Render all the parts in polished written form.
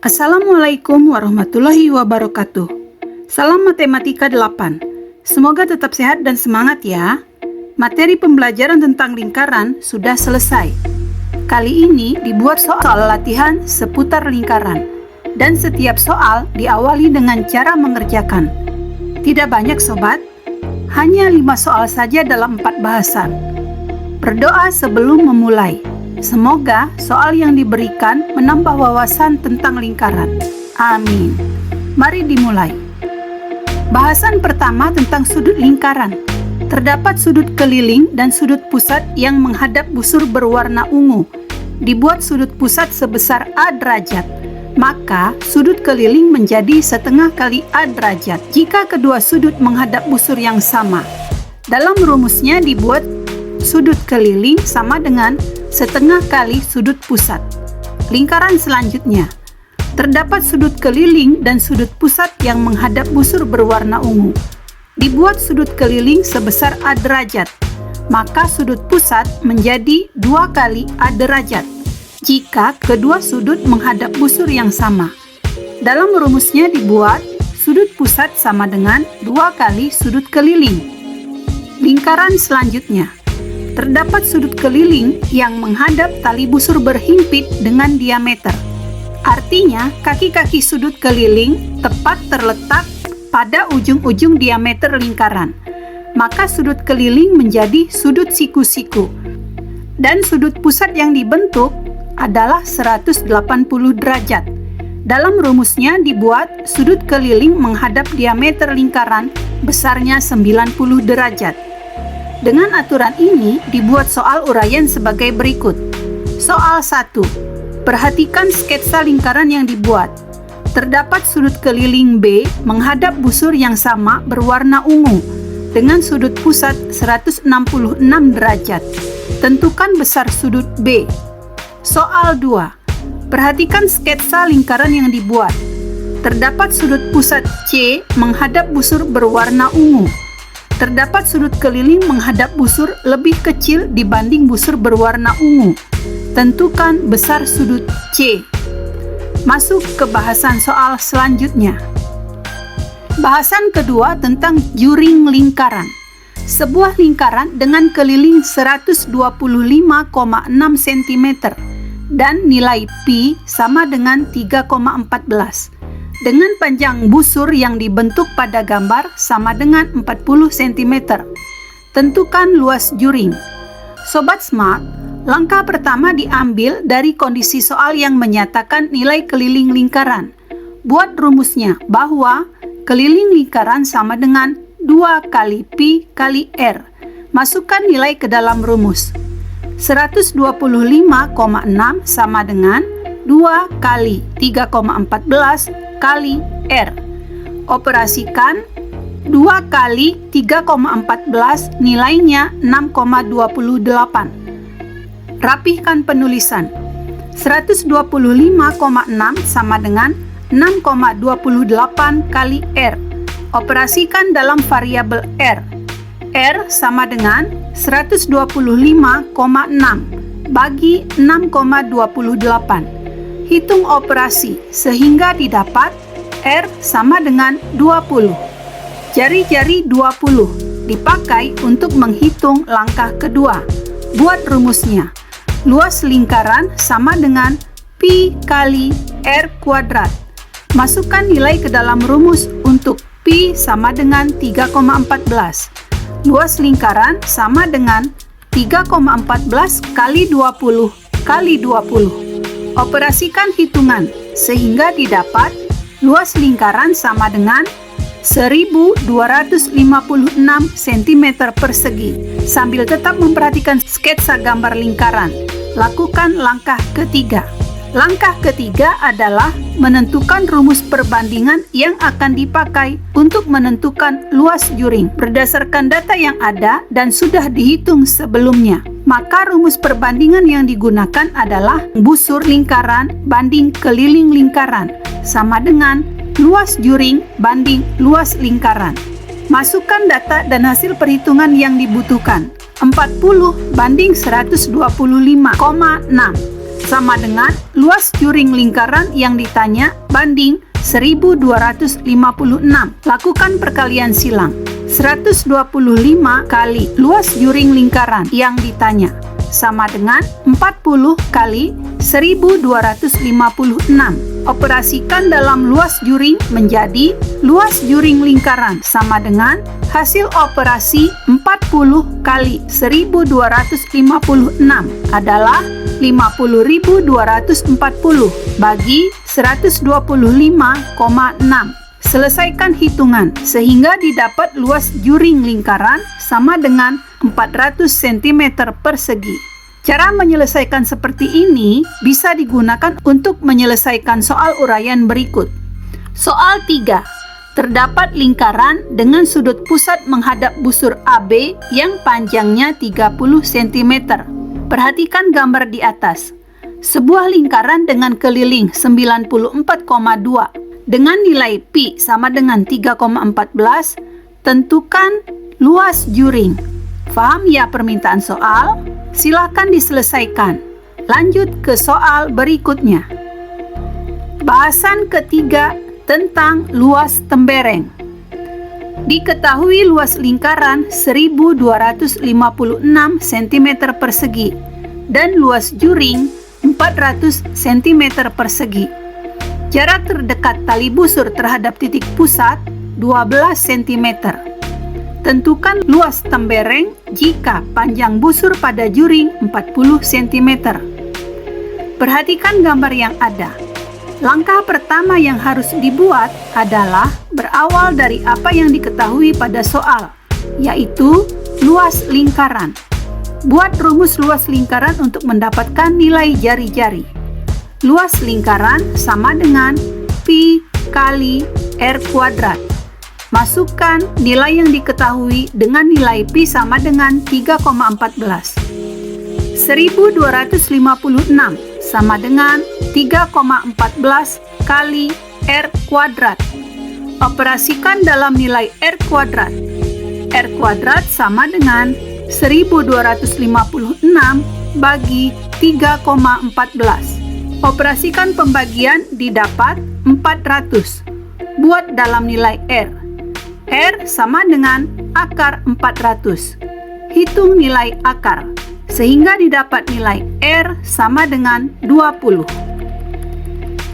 Assalamualaikum warahmatullahi wabarakatuh. Salam Matematika 8. Semoga tetap sehat dan semangat ya. Materi pembelajaran tentang lingkaran sudah selesai. Kali ini dibuat soal latihan seputar lingkaran. Dan setiap soal diawali dengan cara mengerjakan. Tidak banyak sobat, hanya 5 soal saja dalam 4 bahasan. Berdoa sebelum memulai. Semoga soal yang diberikan menambah wawasan tentang lingkaran. Amin. Mari dimulai. Bahasan pertama tentang sudut lingkaran. Terdapat sudut keliling dan sudut pusat yang menghadap busur berwarna ungu. Dibuat sudut pusat sebesar A derajat. Maka sudut keliling menjadi setengah kali A derajat jika kedua sudut menghadap busur yang sama. Dalam rumusnya dibuat sudut keliling sama dengan setengah kali sudut pusat. Lingkaran selanjutnya. Terdapat sudut keliling dan sudut pusat yang menghadap busur berwarna ungu. Dibuat sudut keliling sebesar A derajat. Maka sudut pusat menjadi 2 kali A derajat jika kedua sudut menghadap busur yang sama. Dalam rumusnya dibuat sudut pusat sama dengan 2 kali sudut keliling. Lingkaran selanjutnya. Terdapat sudut keliling yang menghadap tali busur berhimpit dengan diameter. Artinya, kaki-kaki sudut keliling tepat terletak pada ujung-ujung diameter lingkaran. Maka sudut keliling menjadi sudut siku-siku. Dan sudut pusat yang dibentuk adalah 180 derajat. Dalam rumusnya dibuat sudut keliling menghadap diameter lingkaran besarnya 90 derajat. Dengan aturan ini dibuat soal uraian sebagai berikut. Soal 1. Perhatikan sketsa lingkaran yang dibuat. Terdapat sudut keliling B menghadap busur yang sama berwarna ungu dengan sudut pusat 166 derajat. Tentukan besar sudut B. Soal 2. Perhatikan sketsa lingkaran yang dibuat. Terdapat sudut pusat C menghadap busur berwarna ungu. Terdapat sudut keliling menghadap busur lebih kecil dibanding busur berwarna ungu. Tentukan besar sudut C. Masuk ke bahasan soal selanjutnya. Bahasan kedua tentang juring lingkaran. Sebuah lingkaran dengan keliling 125,6 cm dan nilai pi sama dengan 3,14. Dengan panjang busur yang dibentuk pada gambar sama dengan 40 cm. Tentukan luas juring. Sobat Smart, langkah pertama diambil dari kondisi soal yang menyatakan nilai keliling lingkaran. Buat rumusnya bahwa keliling lingkaran sama dengan 2 kali pi kali r. Masukkan nilai ke dalam rumus. 125,6 sama dengan 2 kali 3,14 kali R. Operasikan 2 kali 3,14 nilainya 6,28. Rapihkan penulisan. 125,6 sama dengan 6,28 kali R. Operasikan dalam variabel R. R sama dengan 125,6 bagi 6,28. Hitung operasi sehingga didapat R sama dengan 20. Jari-jari 20 dipakai untuk menghitung langkah kedua. Buat rumusnya. Luas lingkaran sama dengan pi kali R kuadrat. Masukkan nilai ke dalam rumus untuk pi sama dengan 3,14. Luas lingkaran sama dengan 3,14 kali 20 kali 20. Operasikan hitungan sehingga didapat luas lingkaran sama dengan 1256 cm persegi. Sambil tetap memperhatikan sketsa gambar lingkaran, lakukan langkah ketiga. Langkah ketiga adalah menentukan rumus perbandingan yang akan dipakai untuk menentukan luas juring berdasarkan data yang ada dan sudah dihitung sebelumnya. Maka rumus perbandingan yang digunakan adalah busur lingkaran banding keliling lingkaran sama dengan luas juring banding luas lingkaran. Masukkan data dan hasil perhitungan yang dibutuhkan. 40 banding 125,6 sama dengan luas juring lingkaran yang ditanya banding 1256. Lakukan perkalian silang. 125 kali luas juring lingkaran yang ditanya sama dengan 40 kali 1256. Operasikan dalam luas juring menjadi luas juring lingkaran sama dengan hasil operasi 40 kali 1256 adalah 50.240 bagi 125,6. Selesaikan hitungan sehingga didapat luas juring lingkaran sama dengan 400 cm persegi. Cara menyelesaikan seperti ini bisa digunakan untuk menyelesaikan soal uraian berikut. Soal 3. Terdapat lingkaran dengan sudut pusat menghadap busur AB yang panjangnya 30 cm. Perhatikan gambar di atas. Sebuah lingkaran dengan keliling 94,2 dengan nilai pi sama dengan 3,14, tentukan luas juring. Paham ya permintaan soal? Silakan diselesaikan. Lanjut ke soal berikutnya. Bahasan ketiga tentang luas tembereng. Diketahui luas lingkaran 1256 cm persegi dan luas juring 400 cm persegi. Jarak terdekat tali busur terhadap titik pusat 12 cm. Tentukan luas tembereng jika panjang busur pada juring 40 cm. Perhatikan gambar yang ada. Langkah pertama yang harus dibuat adalah berawal dari apa yang diketahui pada soal, yaitu luas lingkaran. Buat rumus luas lingkaran untuk mendapatkan nilai jari-jari. Luas lingkaran sama dengan pi kali r kuadrat. Masukkan nilai yang diketahui dengan nilai pi sama dengan 3,14. 1256 sama dengan 3,14 kali r kuadrat. Operasikan dalam nilai r kuadrat. R kuadrat sama dengan 1256 bagi 3,14. Operasikan pembagian didapat 400. Buat dalam nilai R. R sama dengan akar 400. Hitung nilai akar, sehingga didapat nilai R sama dengan 20.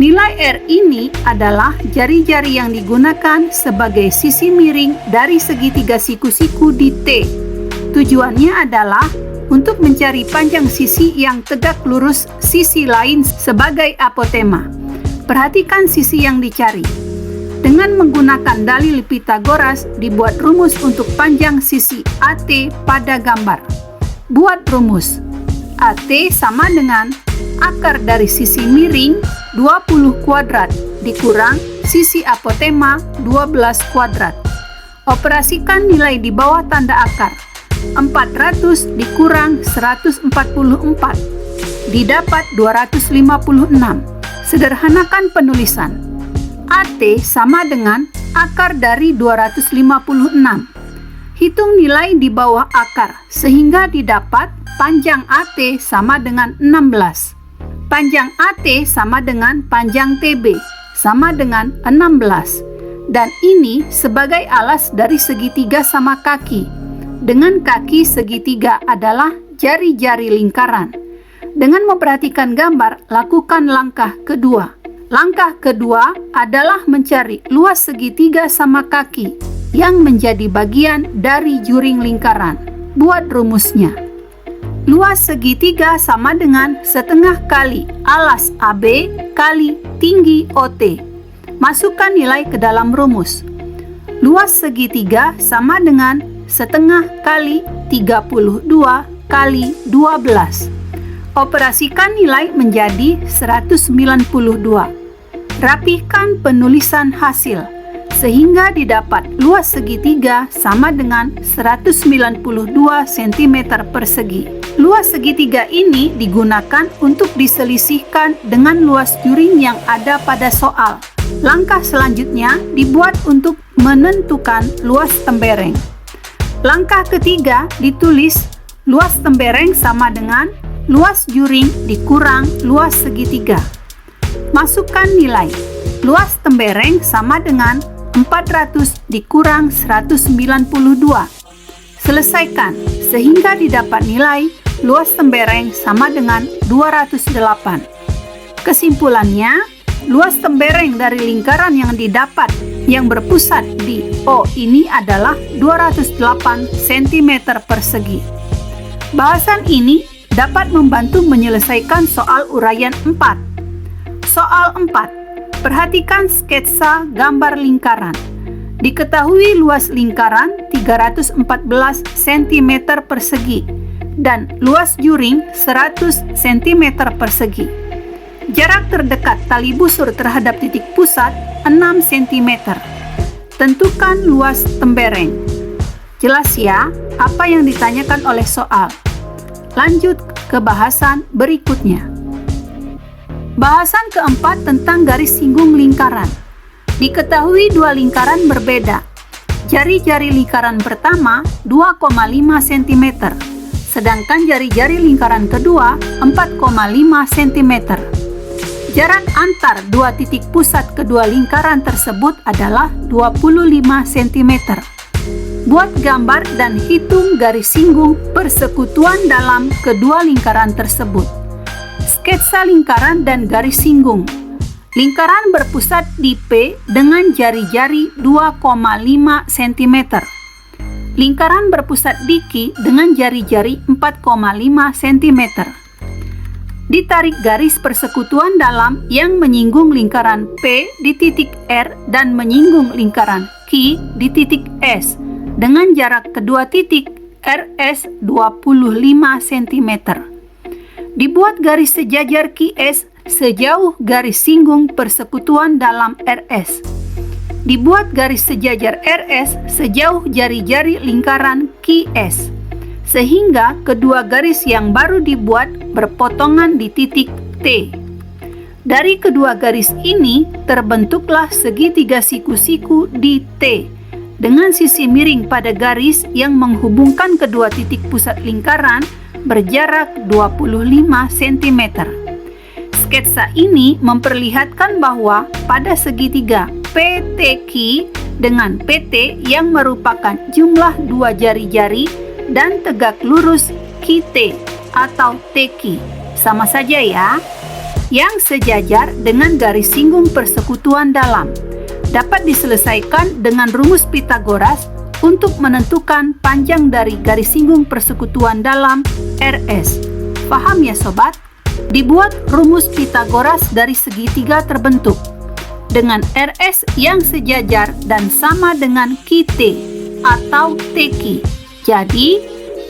Nilai R ini adalah jari-jari yang digunakan sebagai sisi miring dari segitiga siku-siku di T. Tujuannya adalah untuk mencari panjang sisi yang tegak lurus sisi lain sebagai apotema. Perhatikan sisi yang dicari. Dengan menggunakan dalil Pythagoras, dibuat rumus untuk panjang sisi AT pada gambar. Buat rumus. AT sama dengan akar dari sisi miring 20 kuadrat dikurang sisi apotema 12 kuadrat. Operasikan nilai di bawah tanda akar. 400 dikurang 144. Didapat 256. Sederhanakan penulisan. AT sama dengan akar dari 256. Hitung nilai di bawah akar sehingga didapat panjang AT sama dengan 16. Panjang AT sama dengan panjang TB sama dengan 16. Dan ini sebagai alas dari segitiga sama kaki. Dengan kaki segitiga adalah jari-jari lingkaran. Dengan memperhatikan gambar, lakukan langkah kedua. Langkah kedua adalah mencari luas segitiga sama kaki yang menjadi bagian dari juring lingkaran. Buat rumusnya. Luas segitiga sama dengan setengah kali alas AB kali tinggi OT. Masukkan nilai ke dalam rumus. Luas segitiga sama dengan setengah kali 32 kali 12. Operasikan nilai menjadi 192. Rapihkan penulisan hasil, sehingga didapat luas segitiga sama dengan 192 cm persegi. Luas segitiga ini digunakan untuk diselisihkan dengan luas juring yang ada pada soal. Langkah selanjutnya dibuat untuk menentukan luas tembereng. Langkah ketiga ditulis luas tembereng sama dengan luas juring dikurang luas segitiga. Masukkan nilai. Luas tembereng sama dengan 400 dikurang 192. Selesaikan sehingga didapat nilai luas tembereng sama dengan 208. Kesimpulannya, luas tembereng dari lingkaran yang didapat yang berpusat di O ini adalah 208 cm persegi. Bahasan ini dapat membantu menyelesaikan soal uraian 4. Soal 4. Perhatikan sketsa gambar lingkaran. Diketahui luas lingkaran 314 cm persegi dan luas juring 100 cm persegi. Jarak terdekat tali busur terhadap titik pusat 6 cm. Tentukan luas tembereng. Jelas ya apa yang ditanyakan oleh soal. Lanjut ke bahasan berikutnya. Bahasan keempat tentang garis singgung lingkaran. Diketahui dua lingkaran berbeda. Jari-jari lingkaran pertama 2,5 cm, sedangkan jari-jari lingkaran kedua 4,5 cm. Jarak antar dua titik pusat kedua lingkaran tersebut adalah 25 cm. Buat gambar dan hitung garis singgung persekutuan dalam kedua lingkaran tersebut. Sketsa lingkaran dan garis singgung. Lingkaran berpusat di P dengan jari-jari 2,5 cm. Lingkaran berpusat di Q dengan jari-jari 4,5 cm. Ditarik garis persekutuan dalam yang menyinggung lingkaran P di titik R dan menyinggung lingkaran Q di titik S dengan jarak kedua titik RS 25 cm. Dibuat garis sejajar QS sejauh garis singgung persekutuan dalam RS. Dibuat garis sejajar RS sejauh jari-jari lingkaran QS, sehingga kedua garis yang baru dibuat berpotongan di titik T. Dari kedua garis ini terbentuklah segitiga siku-siku di T dengan sisi miring pada garis yang menghubungkan kedua titik pusat lingkaran berjarak 25 cm. Sketsa ini memperlihatkan bahwa pada segitiga PTQ dengan PT yang merupakan jumlah dua jari-jari dan tegak lurus QT atau TQ sama saja ya, yang sejajar dengan garis singgung persekutuan dalam, dapat diselesaikan dengan rumus Pitagoras untuk menentukan panjang dari garis singgung persekutuan dalam RS. Paham ya sobat? Dibuat rumus Pitagoras dari segitiga terbentuk dengan RS yang sejajar dan sama dengan QT atau TQ. Jadi,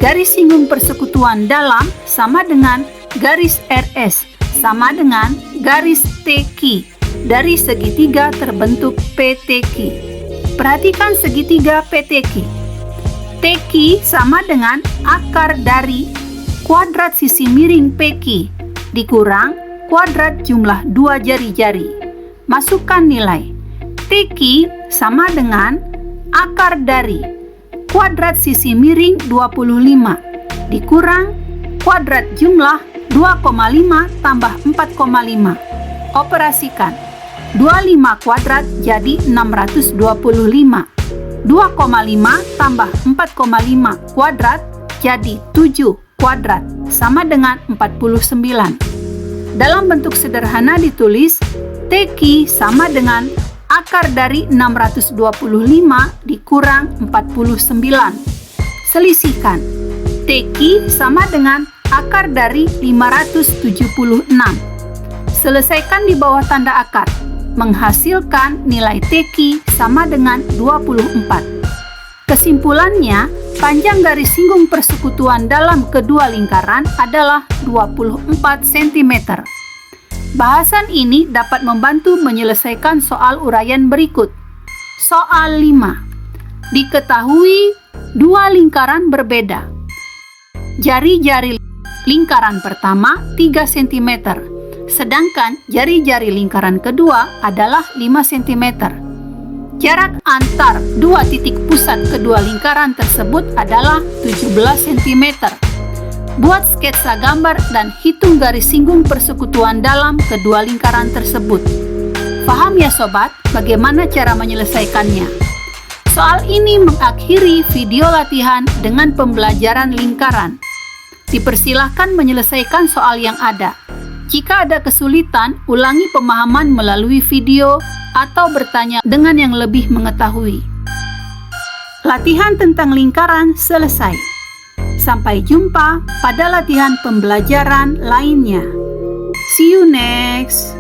garis singgung persekutuan dalam sama dengan garis RS sama dengan garis TQ dari segitiga terbentuk PTQ. Perhatikan segitiga PTQ. TQ sama dengan akar dari kuadrat sisi miring PQ dikurang kuadrat jumlah dua jari-jari. Masukkan nilai. TQ sama dengan akar dari kuadrat sisi miring 25 dikurang kuadrat jumlah 2,5 tambah 4,5. Operasikan. 25 kuadrat jadi 625. 2,5 tambah 4,5 kuadrat jadi 7 kuadrat sama dengan 49. Dalam bentuk sederhana ditulis TQ sama dengan akar dari 625 dikurang 49. Selisihkan. TQ sama dengan akar dari 576. Selesaikan di bawah tanda akar. Menghasilkan nilai TQ sama dengan 24. Kesimpulannya, panjang garis singgung persekutuan dalam kedua lingkaran adalah 24 cm. Bahasan ini dapat membantu menyelesaikan soal uraian berikut. Soal 5. Diketahui dua lingkaran berbeda. Jari-jari lingkaran pertama 3 cm, sedangkan jari-jari lingkaran kedua adalah 5 cm. Jarak antar dua titik pusat kedua lingkaran tersebut adalah 17 cm. Buat sketsa gambar dan hitung garis singgung persekutuan dalam kedua lingkaran tersebut. Paham ya sobat, bagaimana cara menyelesaikannya? Soal ini mengakhiri video latihan dengan pembelajaran lingkaran. Dipersilahkan menyelesaikan soal yang ada. Jika ada kesulitan, ulangi pemahaman melalui video atau bertanya dengan yang lebih mengetahui. Latihan tentang lingkaran selesai. Sampai jumpa pada latihan pembelajaran lainnya. See you next.